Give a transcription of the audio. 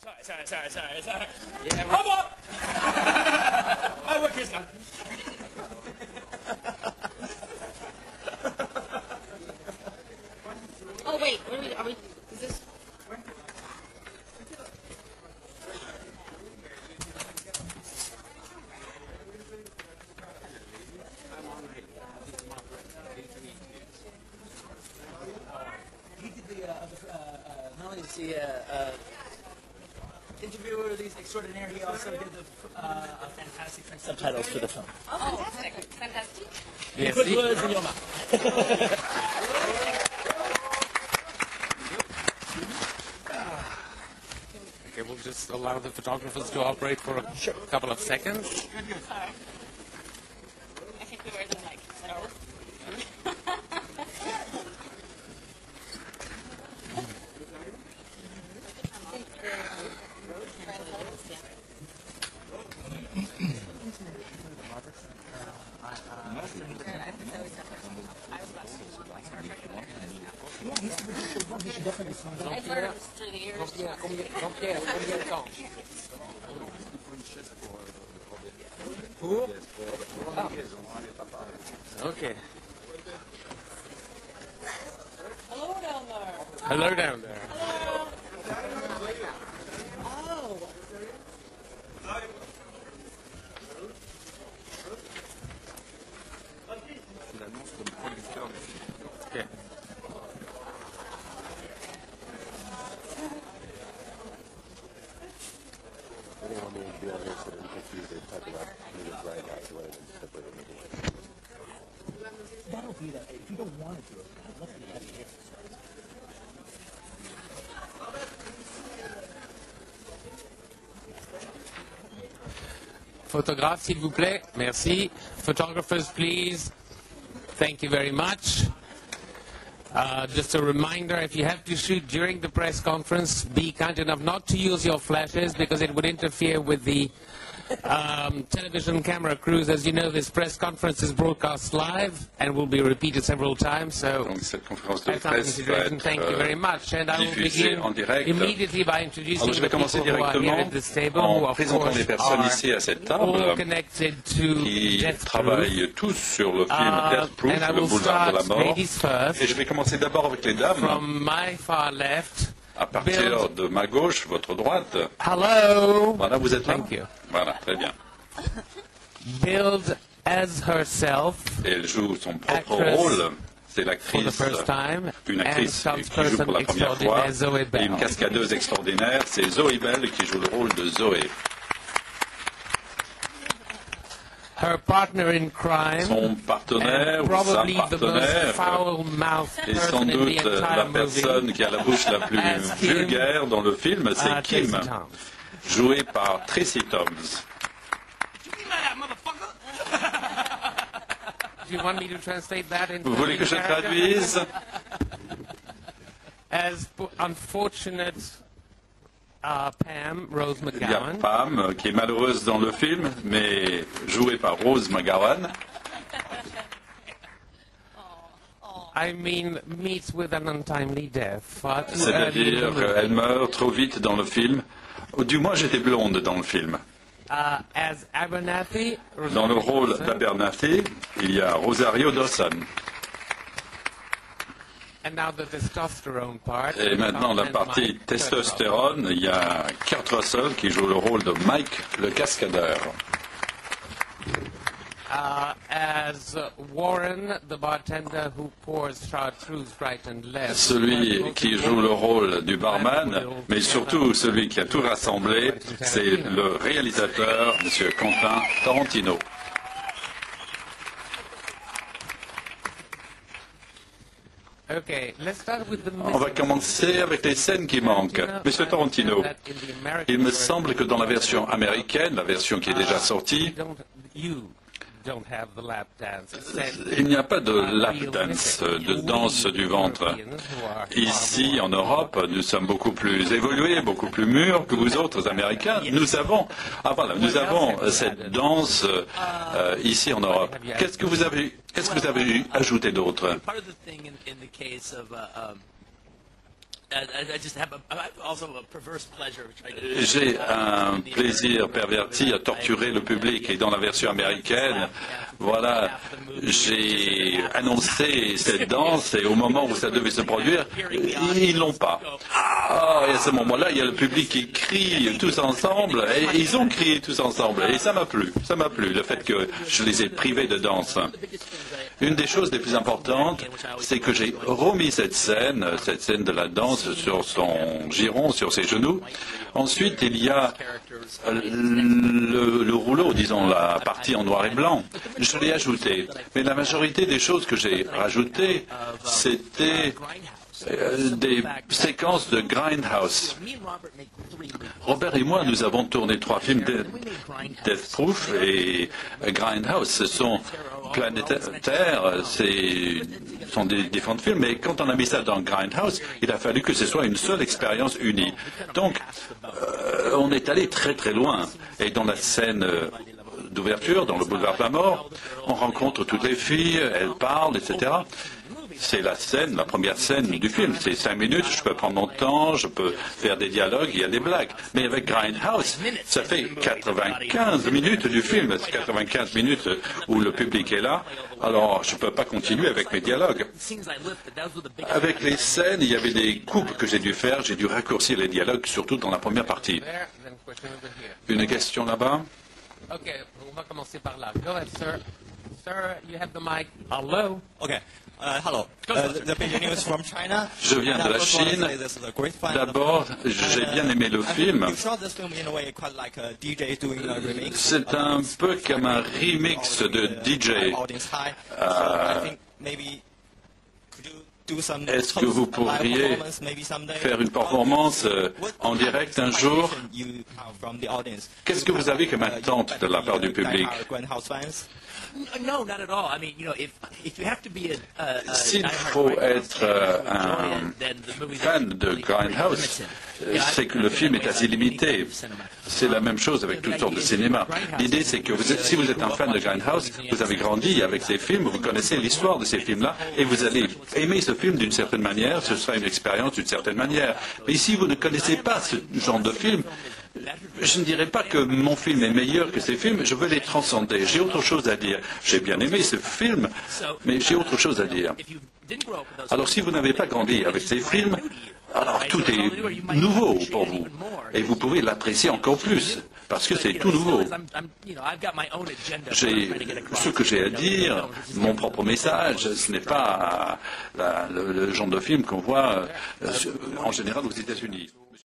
Sorry. Yeah, come on! My work is done. Oh, wait, are we, is this? Not only is he interviewer of these extraordinaire, he also did the fantastic French subtitles for the film. Oh, fantastic. Yes, put words in your mouth. Okay, we'll just allow the photographers to operate for a couple of seconds. I think we were the mic. Is that over? I've heard this through the years. Okay. Hello down there. Hello down there. Oh. Okay. That'll be that. If you don't want to do it, I'd love to have you here. Photographe, s'il vous plaît. Merci. Photographers, please. Thank you very much. Just a reminder, if you have to shoot during the press conference, be kind enough not to use your flashes because it would interfere with the television camera crews. As you know, this press conference is broadcast live and will be repeated several times. So, Donc cette conférence de that's our presse va consideration. Thank you very much. And I will diffusée begin en direct. immediately by introducing Alors je vais the people commencer who are here directement at this table, who en of présentant course les personnes are ici à cette all table connected to qui Death Proof. travaillent tous sur le film Death Proof, And I le will boulevard de la start mort. ladies first. Et je vais commencer d'abord avec les dames. From my far left, À partir de ma gauche, votre droite. hello. Voilà, vous êtes là. Thank you. Voilà, très bien. Billed as herself Et elle joue son propre Actress rôle. C'est for the l'actrice, first time, une and actrice qui joue spokesperson pour la première fois, extraordinaire Zoe et Bell. une cascadeuse extraordinaire, c'est Zoe Bell qui joue le rôle de Zoé. Her partner in crime, Son partenaire and ou sa probably the most partenaire foul-mouthed est sans person in doute the la entire personne movie, qui a la bouche la plus As Kim, vulgaire dans le film, c'est Kim, Tracy Thoms. jouée par Tracy Thoms. Do you want me to translate that into Vous voulez que je traduise? As unfortunate Pam, Rose Il y a McGowan, Pam qui est malheureuse dans le film, mais jouée par Rose McGowan. I mean, meets with an untimely death. Far too early in the C'est-à-dire movie. qu'elle meurt trop vite dans le film. Ou du moins, j'étais blonde dans le film. As Abernathy, Dans le rôle d'Abernathy, il y a Rosario Dawson. And now the testosterone part. Et maintenant, la And partie Mike testostérone, il y a Kurt Russell qui joue le rôle de Mike le cascadeur. As Warren, the bartender who pours chartreuse right and left. Celui qui joue le rôle du barman, mais surtout celui qui a tout rassemblé, c'est le réalisateur, M. Quentin Tarantino. Okay, let's start with the On va commencer avec les scènes qui manquent. Monsieur Tarantino, il me semble que dans la version américaine, la version qui est déjà sortie, il n'y a pas de lap dance, de danse du ventre. Ici, en Europe, nous sommes beaucoup plus évolués, beaucoup plus mûrs que vous autres Américains. Nous avons cette danse ici en Europe. Qu'est-ce que vous avez ajouté d'autre? J'ai un plaisir perverti à torturer le public et dans la version américaine, voilà, j'ai annoncé cette danse et au moment où ça devait se produire, ils l'ont pas. Ah, et à ce moment-là, il y a le public qui crie tous ensemble et ils ont crié tous ensemble et ça m'a plu, le fait que je les ai privés de danse. Une des choses les plus importantes, c'est que j'ai remis cette scène de la danse sur son giron, sur ses genoux. Ensuite, il y a le rouleau, disons la partie en noir et blanc. Je l'ai ajouté. Mais la majorité des choses que j'ai rajoutées, c'était des séquences de Grindhouse. Robert et moi, nous avons tourné 3 films, Death Proof et Grindhouse. Ce sont planétaires, ce sont des différents films, mais quand on a mis ça dans Grindhouse, il a fallu que ce soit une seule expérience unie. Donc, on est allé très très loin. Et dans la scène d'ouverture, dans le boulevard de la Mort, on rencontre toutes les filles, elles parlent, etc. C'est la scène, la première scène du film. C'est 5 minutes, je peux prendre mon temps, je peux faire des dialogues, il y a des blagues. Mais avec Grindhouse, ça fait 95 minutes du film. C'est 95 minutes où le public est là. Alors, je ne peux pas continuer avec mes dialogues. Avec les scènes, il y avait des coupes que j'ai dû faire. J'ai dû raccourcir les dialogues, surtout dans la première partie. Une question là-bas? Ok, on va commencer par là. Go ahead, sir. Sir, you have the mic. Hello. Okay. Hello. The big news from China. Je viens de la Chine. D'abord, j'ai bien aimé le film. C'est un peu comme un remix de DJ. Est-ce que vous pourriez faire une performance en direct un jour? Qu'est-ce que vous avez comme attente de la part du public? S'il faut être un fan de Grindhouse, c'est que le film est assez limité. C'est la même chose avec toutes sortes de cinéma. L'idée, c'est que si vous êtes un fan de Grindhouse, vous avez grandi avec ces films, vous connaissez l'histoire de ces films-là, et vous allez aimer ce film d'une certaine manière, ce sera une expérience d'une certaine manière. Mais si vous ne connaissez pas ce genre de film, je ne dirais pas que mon film est meilleur que ces films, je veux les transcender. J'ai autre chose à dire. J'ai bien aimé ce film, mais j'ai autre chose à dire. Alors si vous n'avez pas grandi avec ces films, alors tout est nouveau pour vous. Et vous pouvez l'apprécier encore plus, parce que c'est tout nouveau. J'ai ce que j'ai à dire, mon propre message, ce n'est pas le genre de film qu'on voit en général aux États-Unis.